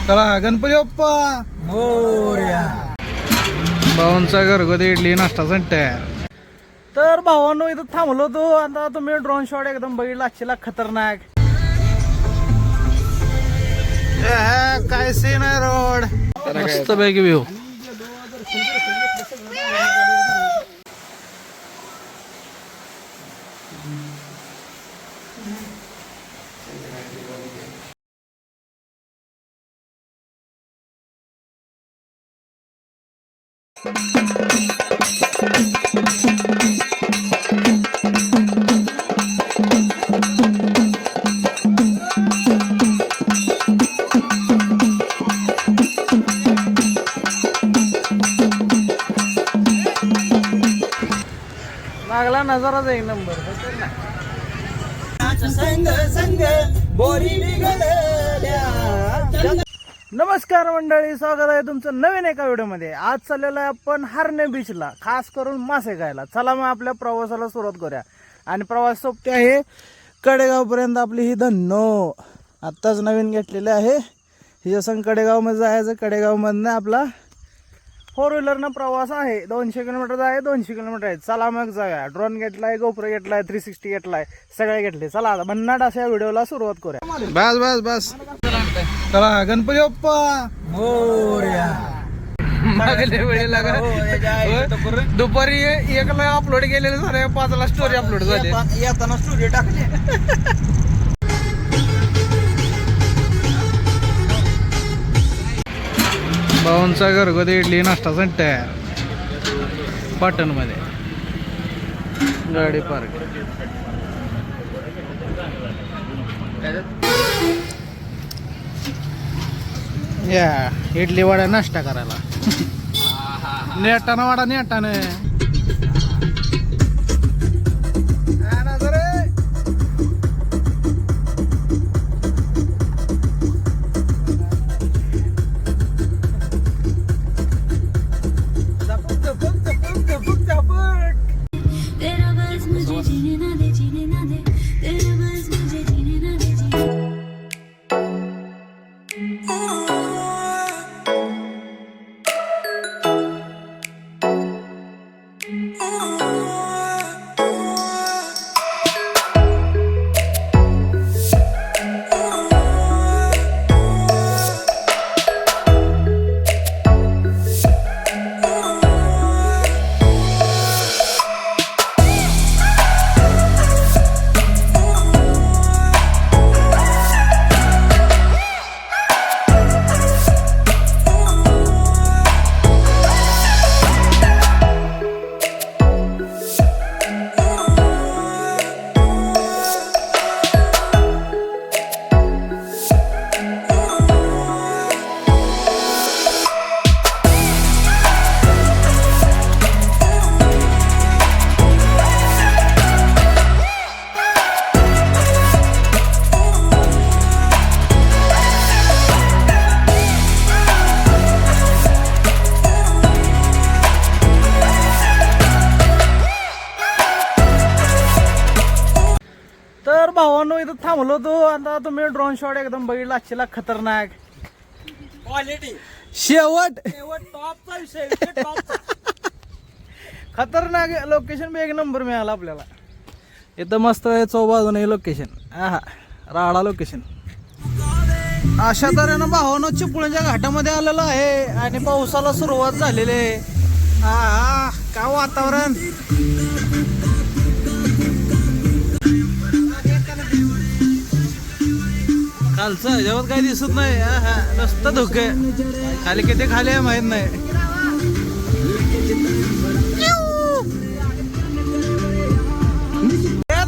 चला गणपती बाप्पा मोरया. भावांचा घरगुती इडली नाश्ता तयार. तर भावांनो इथं थांबलो होतो. आता तुम्ही ड्रोन शॉट एकदम बघितला आजला खतरनाक. काय सीन आहे रोड मस्त पैकी व्ह्यू. लागला नजाराच एक नंबर. नमस्कार मंडळी, स्वागत आहे तुमचं नवीन एका व्हिडिओमध्ये. आज चाललेलो आहे आपण हरणे बीचला, खास करून मासे खायला. चला मग आपल्या प्रवासाला सुरुवात करूया. आणि प्रवास सोबती आहे कडेगाव पर्यंत आपली ही धन्नो आत्ताच नवीन घेतलेली आहे. हिच्या संग कडेगाव मध्ये जायचं. कडेगाव मधनं आपला 4 व्हीलरनं प्रवास आहे. 200 किलोमीटर आहे, 200 किलोमीटर आहे. चला मग जाऊया. ड्रोन घेतलाय, गोप्रो घेतलाय, 360 घेतलाय, सगळे घेतले. चला आता भन्नाट अशा व्हिडिओला सुरुवात करूया. बस बस बस. चला गणपती बाप्पा मोरया. मागल्या वेळेला दुपारी 1ला अपलोड केलेलं झालं, 5ला स्टोरी अपलोड झाली. येताना स्टोरी टाकली. भावांचा घरगुती इडली नाश्ता तयार. पाटण मध्ये गाडी पार्क. या इडली वडा नाश्ता करायला. नेटानं वाडा नेटानं. तर भावांनो इथं थांबलो होतो. आता तुम्ही ड्रोन शॉट एकदम बघितला आजला खतरनाक. क्वालिटी शेवट टॉपचा विषय. खतरनाक लोकेशन बी एक नंबर मिळाला आपल्याला. इथं मस्त आहे चौबाजून हे लोकेशन. हा राडा लोकेशन. अशा तऱ्हेनं भावांनो चिपळूणच्या घाटामध्ये आलेलं आहे आणि पावसाला सुरुवात झालेली आहे. हा काय वातावरण. खालचं जेवत काही दिसत नाही. नुसतं धोके. खाली किती खाली आहे माहित नाही.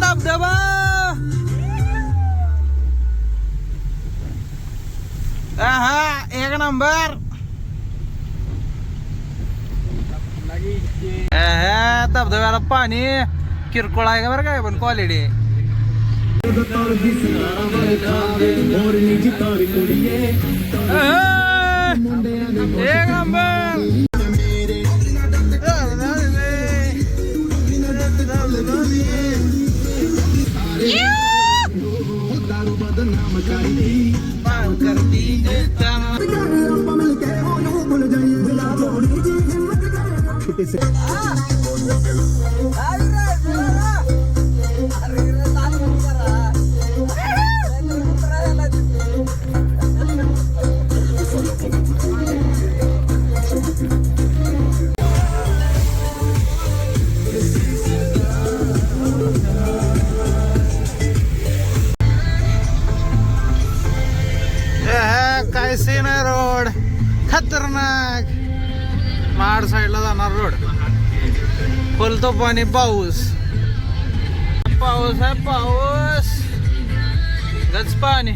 धबधबा एक नंबर. धबधब्याला पाणी किरकोळ आहे का बरं काय, पण क्वालिटी आहे. एक नंबर. छोटे से काय सीन आहे रोड खतरनाक. महाड साईडला जाणार रोड. फुलतो पाणी पाऊस पाऊस आहे पाऊस. गच पाणी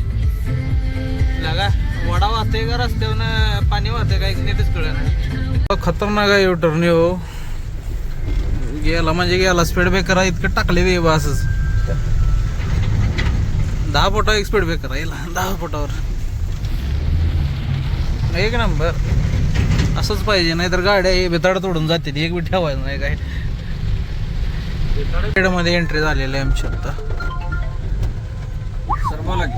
लगा वडा वाहते का रस्त्यावर पाणी वाहते काय नीटच कळलं नाही. खतरनाक आहे युटर्न हो. गेला म्हणजे गेला. स्पीड ब्रेकर आहे इतकं टाकले वे असंच 10 फुटावर एक स्पीड ब्रेकर आहे 10 फुटावर. एक नंबर. असंच पाहिजे नाहीतर गाड्या हे बेताड तोडून जाते. एक बी ठेवायचं नाही काय. मध्ये एंट्री झालेली आहे आमची आता. सर बोला की.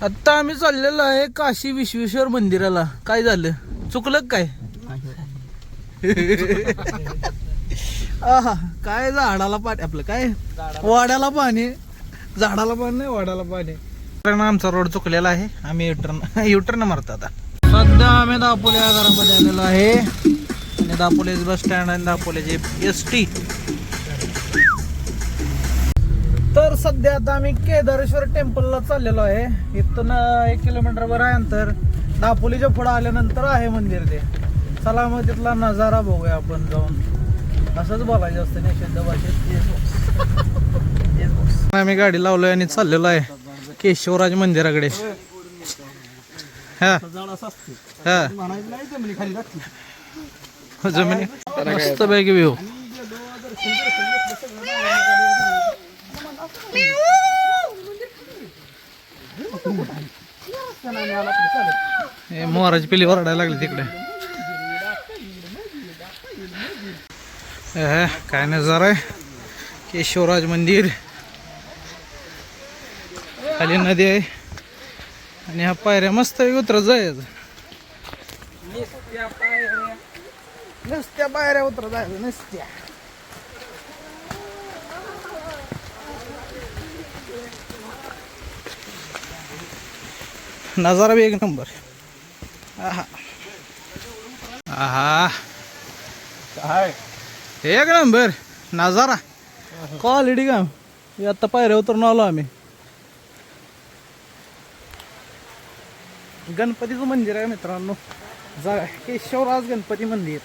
आता आम्ही चाललेलो आहे काशी विश्वेश्वर मंदिराला. काय झालं चुकलं काय? आहा काय झाडाला पाणी आपलं काय वाड्याला पाणी. झाडाला पाणी नाही वाड्याला पाणी. कारण आमचा रोड चुकलेला आहे. आम्ही युटर्न मारतो आता. सध्या आम्ही दापोली आगारामध्ये आलेलो आहे. आणि दापोलीचे बस स्टँड आणि दापोलीचे ST. तर सध्या आता आम्ही केदारेश्वर टेम्पलला चाललेलो आहे. इथून 1 किलोमीटरवर आहे अंतर. दापोलीच्या पुढे आल्यानंतर आहे मंदिर ते. चला मग तिथला नजारा बघूया आपण जाऊन. असंच बोलायचं असतं नाही शुद्ध भाषेत. आम्ही गाडी लावलोय आणि चाललेलो आहे केशवराज मंदिराकडे. हा हा जमिनी मस्त पैकी व्ह्यू. मोराची पिली ओरडायला लागली तिकडे. काय नजारा आहे. केशवराज मंदिर. खाली नदी आहे आणि ह्या पायऱ्या मस्त उतरत जायचं. नुसत्या पायऱ्या उतरत जायचं नुसत्या. नजारा भी एक नंबर. आहा आहा काय एक नंबर नजारा. क्वालिटी काम. आता पायऱ्या उतरून आलो आम्ही. गणपतीचं मंदिर आहे मित्रांनो. केशवराज गणपती मंदिर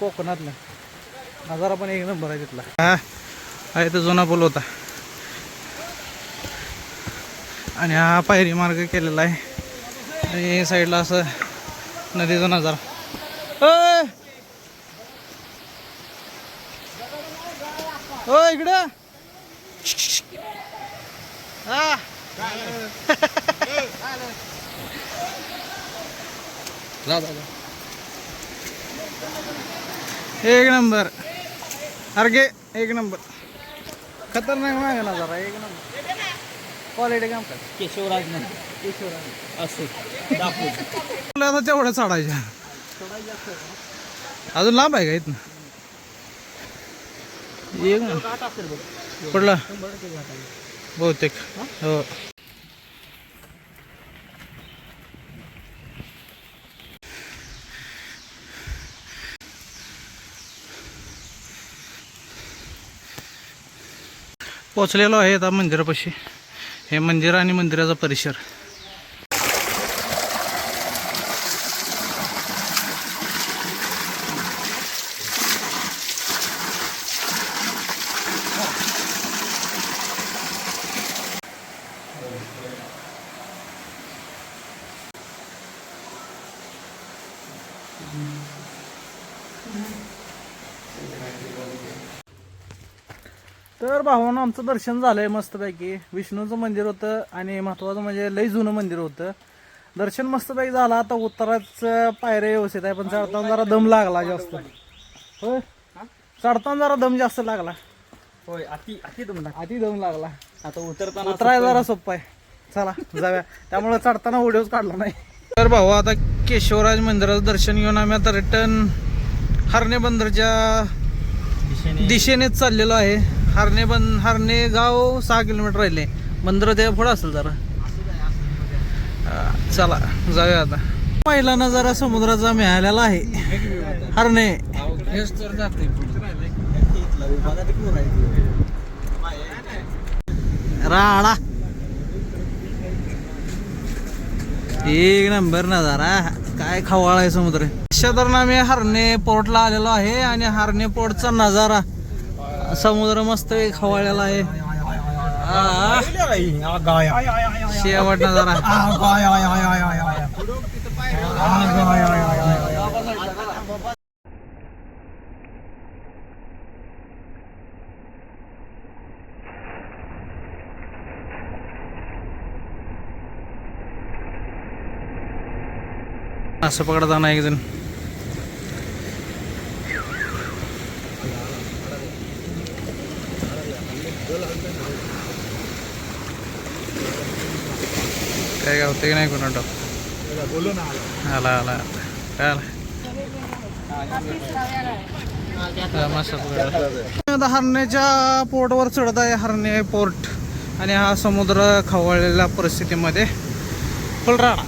कोकणातलं. नजारा पण एक नंबर आहे तिथला. हा आहे तर जुना पूल होता आणि हा पायरी मार्ग केलेला आहे. आणि साईडला असं नदीचा नजारा. हो इकडं हा एक नंबर. अरे एक नंबर. खतरनाक मागे नजारा एक नंबर. क्वालिटी काम कर. केशवराज असं आता तेवढं चढायच्या. अजून लांब आहे का इथनं? एक ना पडला बहुतेक. हो पोचलेलो आहे आता मंदिरापाशी. हे मंदिर आणि मंदिराचा परिसर. तर भावानं आमचं दर्शन झालंय मस्तपैकी. विष्णूचं मंदिर होतं आणि महत्त्वाचं म्हणजे लई जुनं मंदिर होतं. दर्शन मस्तपैकी झालं. आता उतराच पायऱ्या व्यवस्थित आहे, पण चढताना जरा दम लागला जास्त. होय, चढताना जरा दम जास्त लागला. होय, अति दम लागला. आता उतरताना उतराय जरा सोपं आहे. चला जाऊया. त्यामुळे चढताना व्हिडिओच काढला नाही. तर भाऊ आता केशवराज मंदिराचं दर्शन घेऊन आम्ही आता रिटर्न हरणे बंदरच्या दिशेनेच चाललेलो आहे. हरणे गाव 6 किलोमीटर राहिले. बंदर त्या पुढं असेल जरा. चला जाऊया आता. पहिला नजारा समुद्राचा मिळालेला आहे. हरणे राळा एक नंबर नजारा. काय खवाळ आहे समुद्र. शेजारून आम्ही हरणे पोर्टला आलेलो आहे आणि हरणे पोर्टचा नजारा समुद्र मस्त खवाळलेला आहे. शेवट नजारा. असं पकडताना एक जण काय होते की नाही कोणा आला आला काय आला. हरण्याच्या पोर्टवर चढत आहे. हरणे पोर्ट आणि हा समुद्र खवळलेल्या परिस्थितीमध्ये फुलराडा.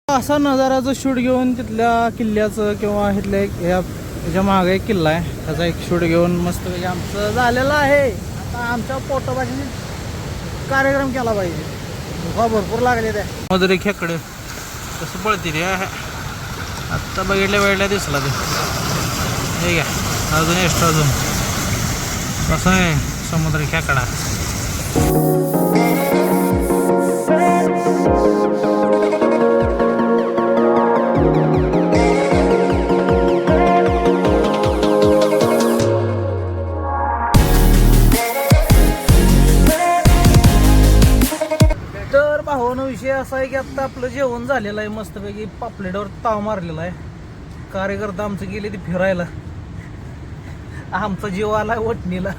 असा नजाराचं शूट घेऊन तिथल्या किल्ल्याचं किंवा इथल्या ह्याच्या मागे एक किल्ला आहे त्याचा एक शूट घेऊन मस्त आमचं झालेलं आहे. आता आमच्या पोटोबाशी कार्यक्रम केला पाहिजे. धुका भरपूर लागले त्या मधुरे खेकडे कसं पळते रे. आत्ता बघितल्या दिसला ते हे घ्या अजून एक्स्ट्रा अजून कसं आहे समुद्र खेकडा. तर भावानं विषय असा आहे की आता आपलं जेवण झालेलं आहे, मस्तपैकी पापलेटवर ताव मारलेला आहे. कार्यकर्ता आमचं गेले ते फिरायला, आमचा जीव आलाय वटणीला.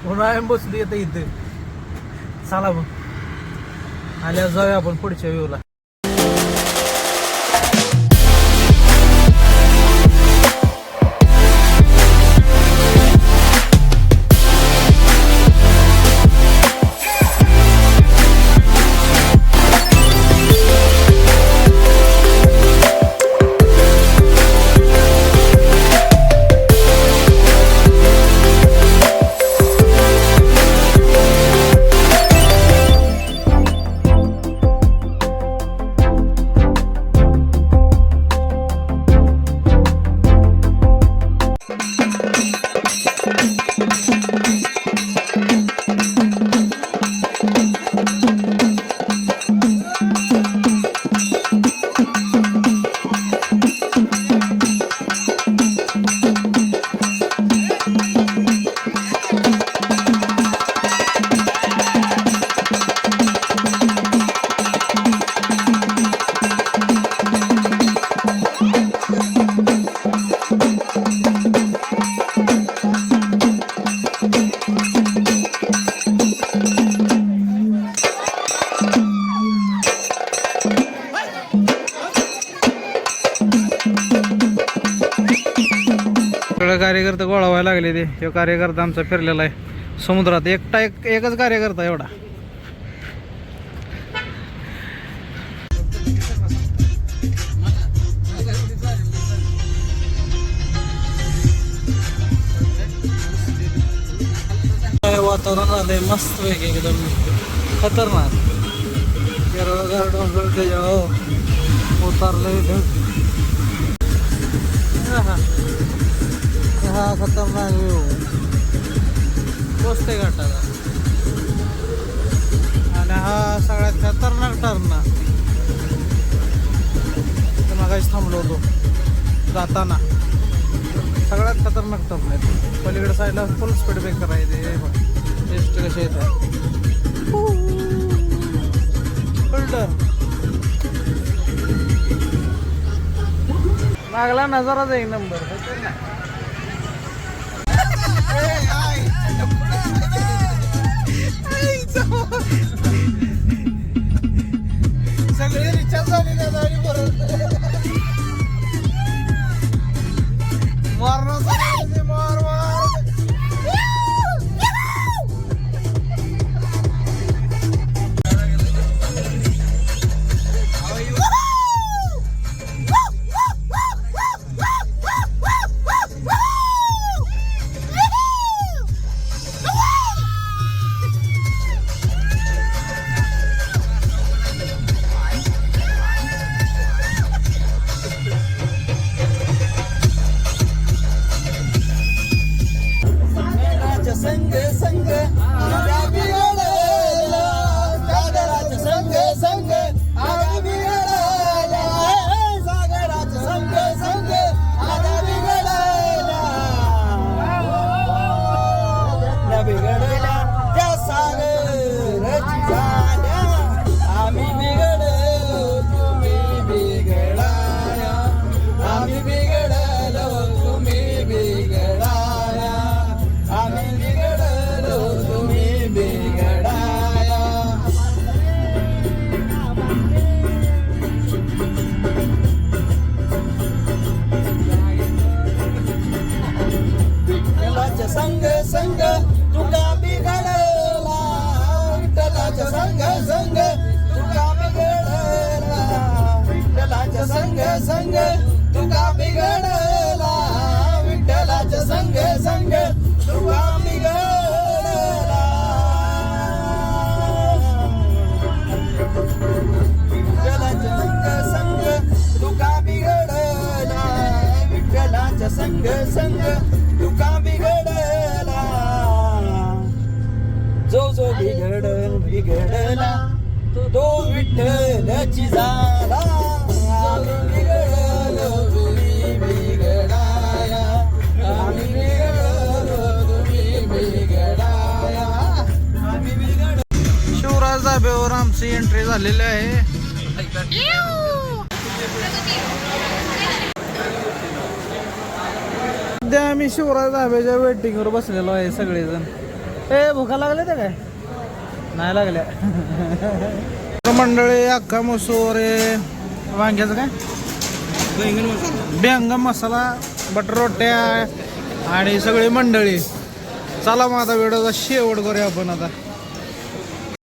म्हणून आम्ही बसलो येतं इथं. चला मग आल्यावर जाऊया आपण पुढच्या व्ह्यूला. सगळे कार्यकर्ते गोळा व्हायला लागले. ते हे कार्यकर्ता आमचा फिरलेला आहे समुद्रात, एकच कार्यकर्ता एवढा. वातावरण झालंय मस्त पैकी एकदम खतरनाक. हिरवगार डोंगर त्याच्यावर उतारलंय. हा खतरनाक व्ह्यू पोचते घाटाला. आणि हा सगळ्यात खतरनाक टर्न. मागाशी थांबलो होतो जाताना, सगळ्यात खतरनाक टर्न आहे. पलीकडे साईडला फुल स्पीड ब्रेकर आहे. ते टेस्ट कसे येतात फुल टर्न. मागला नजाराच एक नंबर. सगळे रिचार्ज झाले ना गाडी परत मार. संग संग आगा बिघडला, सागराच्या संग संग आगा बिघडला, सागराच्या संग संग आगा बिघडला. बिघडला त्या सागराची झाल्या, आम्ही बिघडलो तुम्ही बिघडाया, आम्ही बिघडलो तुम्ही बिघडाया, आम्ही बिघडलो तुम्ही बिघडाया. विठ्ठलाच्या संग संग तुका बिघडला, विठ्ठलाच्या संग संग तुका बिघडला, विठ्ठलाच्या संग संग तुका बिघडला, विठ्ठलाच्या संग संग तुका बिघडला. विठ्ठलाच्या संग संग तुका बिघडला, विठ्ठलाच्या संग संग तुका बिघडला. जो जो बिघडल बिघडला तो विठ्ठलाची झाला, आम्ही बिघडलो तुम्ही बिघडाया, आम्ही बिघडलो तुम्ही बिघडाया, आम्ही बिघडलो आमची एंट्री झालेली आहे. सध्या आम्ही शिवराज धाब्याच्या वेटिंगवर बसलेलो आहे सगळेजण. ए भुका लागल्या त्या काय नाही लागल्या. मंडळी अख्खा मसूर वांग्याचं काय बेंगन मसाला बटर रोट्या आणि सगळी मंडळी. चला मग आता व्हिडिओचा शेवट करूया आपण आता.